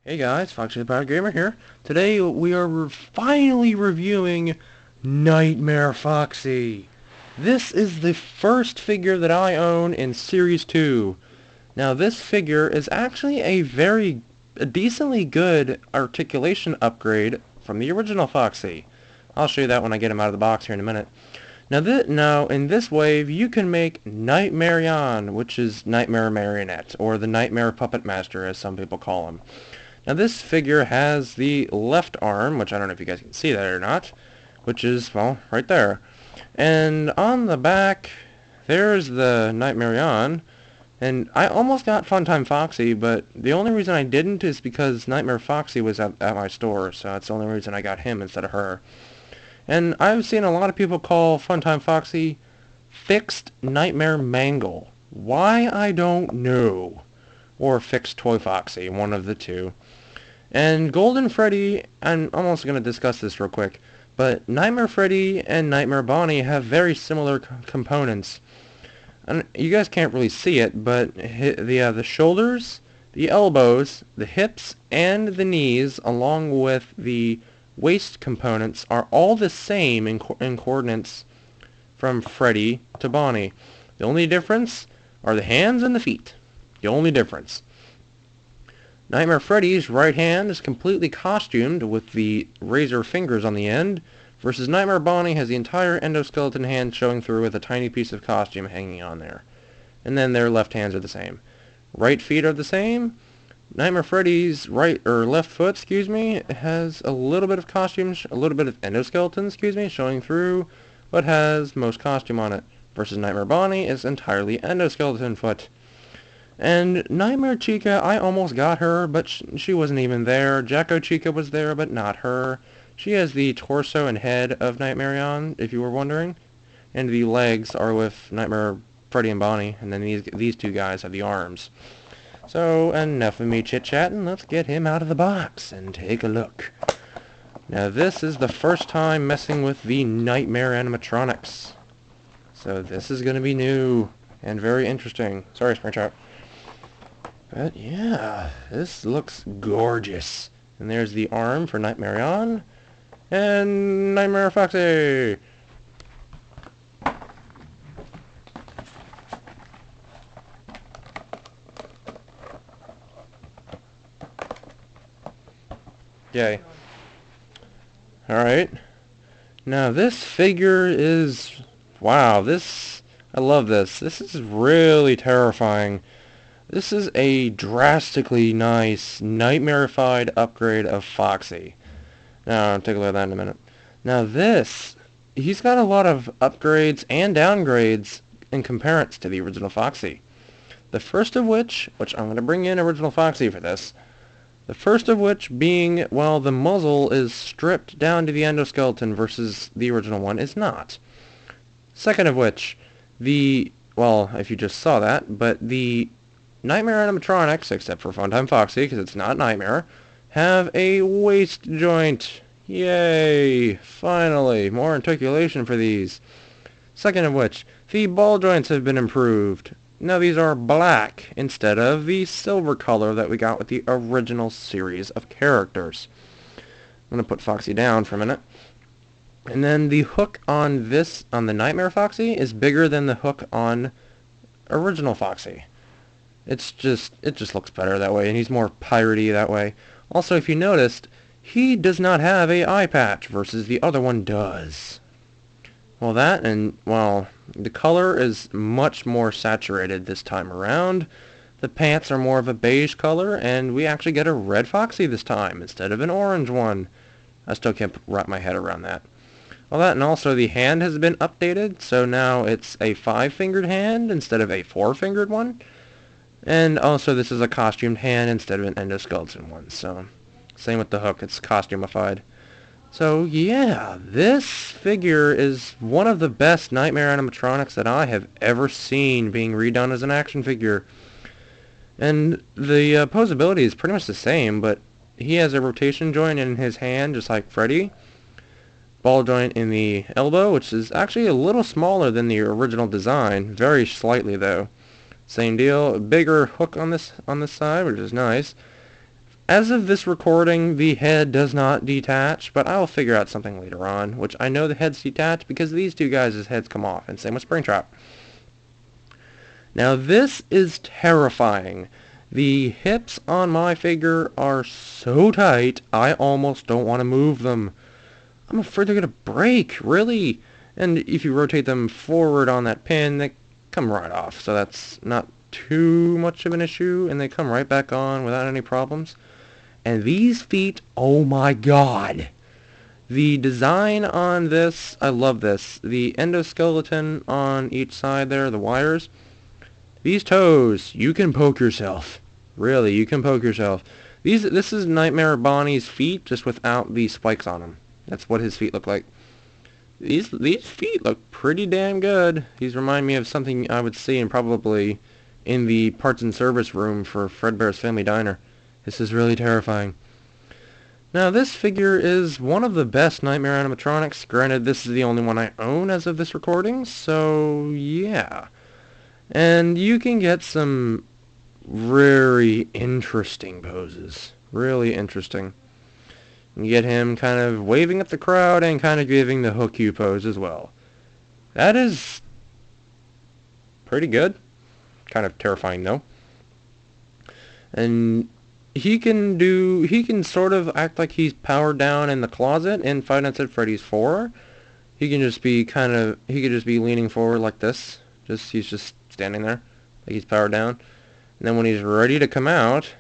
Hey guys, Foxy the Pirate Gamer here. Today we are finally reviewing Nightmare Foxy. This is the first figure that I own in Series 2. Now this figure is actually a decently good articulation upgrade from the original Foxy. I'll show you that when I get him out of the box here in a minute. Now in this wave you can make Nightmarion, which is Nightmare Marionette, or the Nightmare Puppet Master as some people call him. Now this figure has the left arm, which I don't know if you guys can see that or not, which is, well, right there. And on the back, there's the Nightmarion. And I almost got Funtime Foxy, but the only reason I didn't is because Nightmare Foxy was at my store, so that's the only reason I got him instead of her. And I've seen a lot of people call Funtime Foxy Fixed Nightmare Mangle. Why, I don't know. Or Fixed Toy Foxy, one of the two. And Golden Freddy, I'm almost going to discuss this real quick, but Nightmare Freddy and Nightmare Bonnie have very similar components. And you guys can't really see it, but the shoulders, the elbows, the hips, and the knees, along with the waist components, are all the same in coordinates from Freddy to Bonnie. The only difference are the hands and the feet. The only difference. Nightmare Freddy's right hand is completely costumed with the razor fingers on the end, versus Nightmare Bonnie has the entire endoskeleton hand showing through with a tiny piece of costume hanging on there. And then their left hands are the same. Right feet are the same. Nightmare Freddy's left foot, has a little bit of costume, a little bit of endoskeleton, showing through, but has most costume on it. Versus Nightmare Bonnie is entirely endoskeleton foot. And Nightmare Chica, I almost got her, but she wasn't even there. Jacko Chica was there, but not her. She has the torso and head of Nightmarion, if you were wondering. And the legs are with Nightmare Freddy and Bonnie, and then these two guys have the arms. So, enough of me chit-chatting. Let's get him out of the box and take a look. Now, this is the first time messing with the Nightmare animatronics. So, this is going to be new and very interesting. Sorry, Springtrap. But yeah, this looks gorgeous. And there's the arm for Nightmarion. And Nightmare Foxy! Yay. Alright. Now this figure is... Wow, I love this. This is really terrifying. This is a drastically nice, nightmarified upgrade of Foxy. Now, I'll take a look at that in a minute. Now he's got a lot of upgrades and downgrades in comparison to the original Foxy. The first of which I'm going to bring in original Foxy for this, the first of which being, well, the muzzle is stripped down to the endoskeleton versus the original one is not. Second of which, well, if you just saw that, but the Nightmare animatronics, except for Funtime Foxy, because it's not Nightmare, have a waist joint. Yay! Finally, more articulation for these. Second of which, the ball joints have been improved. Now these are black instead of the silver color that we got with the original series of characters. I'm going to put Foxy down for a minute. And then the hook on the Nightmare Foxy is bigger than the hook on original Foxy. It just looks better that way, and he's more piratey that way. Also, if you noticed, he does not have a eye patch versus the other one does. Well, the color is much more saturated this time around. The pants are more of a beige color, and we actually get a red Foxy this time instead of an orange one. I still can't wrap my head around that. Well, that, and also the hand has been updated, so now it's a 5-fingered hand instead of a 4-fingered one. And also this is a costumed hand instead of an endoskeleton one, so same with the hook, it's costumified. So yeah, this figure is one of the best Nightmare animatronics that I have ever seen being redone as an action figure. And the posability is pretty much the same, but he has a rotation joint in his hand just like Freddy. Ball joint in the elbow, which is actually a little smaller than the original design, very slightly though. Same deal, a bigger hook on this side, which is nice. As of this recording, the head does not detach, but I'll figure out something later on, which I know the head's detached because these two guys' heads come off, and same with Springtrap. Now this is terrifying. The hips on my figure are so tight, I almost don't want to move them. I'm afraid they're going to break, really. And if you rotate them forward on that pin, they come right off, so that's not too much of an issue, and they come right back on without any problems. And these feet, oh my god. The design on this, I love this. The endoskeleton on each side there, the wires. These toes, you can poke yourself. Really, you can poke yourself. This is Nightmare Bonnie's feet, just without the spikes on them. That's what his feet look like. These feet look pretty damn good. These remind me of something I would see probably in the parts and service room for Fredbear's Family Diner. This is really terrifying. Now, this figure is one of the best Nightmare animatronics. Granted, this is the only one I own as of this recording, so yeah. And you can get some very interesting poses. Really interesting. You get him kind of waving at the crowd and kind of giving the hook you pose as well. That is pretty good. Kind of terrifying, though. And he can sort of act like he's powered down in the closet in Five Nights at Freddy's 4. He could just be leaning forward like this. He's just standing there, like he's powered down. And then when he's ready to come out,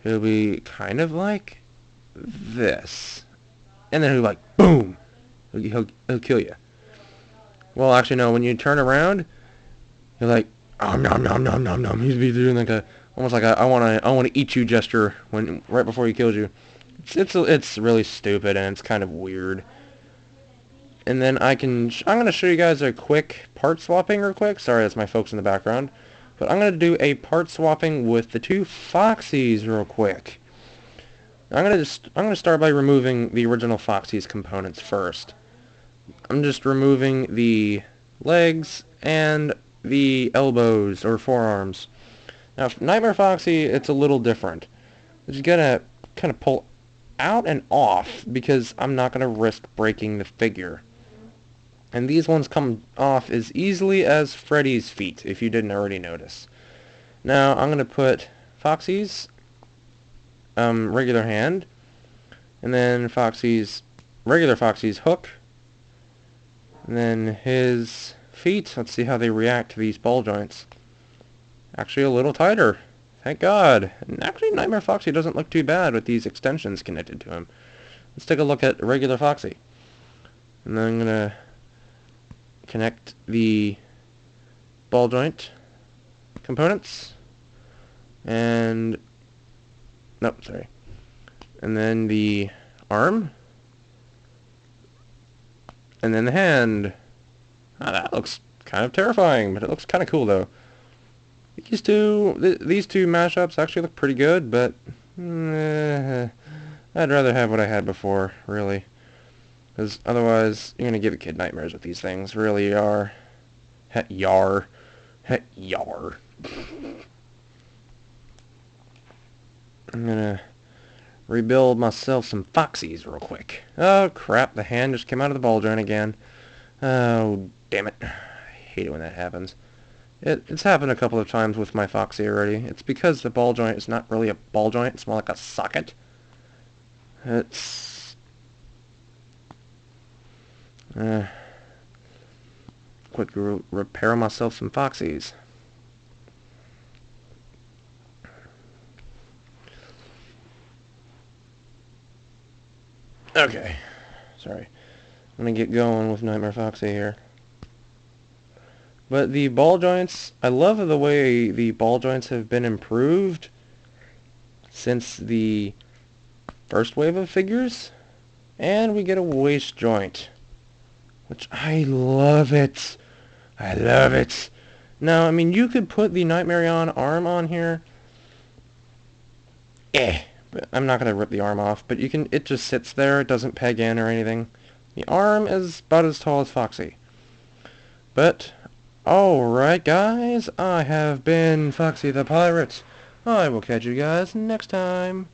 he'll be kind of like this. And then he'll be like, boom! He'll kill you. Well, actually, no, when you turn around, you're like, nom nom nom nom nom nom. He's doing like almost like I want to eat you gesture right before he kills you. It's really stupid and it's kind of weird. And then I'm going to show you guys a quick part swapping real quick. Sorry, that's my folks in the background. But I'm going to do a part swapping with the two Foxies real quick. I'm going to start by removing the original Foxy's components first. I'm just removing the legs and the elbows or forearms. Now, Nightmare Foxy, it's a little different. You gotta kind of pull out and off because I'm not gonna risk breaking the figure. And these ones come off as easily as Freddy's feet, if you didn't already notice. Now, I'm gonna put Foxy's regular hand, and then regular Foxy's hook, and then his feet. Let's see how they react to these ball joints. Actually a little tighter. Thank God. And actually Nightmare Foxy doesn't look too bad with these extensions connected to him. Let's take a look at regular Foxy. And then I'm going to connect the ball joint components. And nope, sorry. And then the arm. And then the hand. That looks kind of terrifying, but it looks kind of cool though. These two mashups actually look pretty good, but I'd rather have what I had before, really. Because otherwise, you're going to give a kid nightmares with these things. Really, you are. Yar. Yar. I'm going to rebuild myself some Foxies real quick. Oh, crap. The hand just came out of the ball joint again. Oh, damn it. I hate it when that happens. It's happened a couple of times with my Foxy already. It's because the ball joint is not really a ball joint. It's more like a socket. It's... quick repair myself some Foxies. Okay. Sorry. I'm going to get going with Nightmare Foxy here. But the ball joints, I love the way the ball joints have been improved since the first wave of figures. And we get a waist joint, which I love it. I love it. Now, I mean, you could put the Nightmare arm on here. But I'm not going to rip the arm off, but it just sits there. It doesn't peg in or anything. The arm is about as tall as Foxy. But... alright guys, I have been Foxy the Pirate. I will catch you guys next time.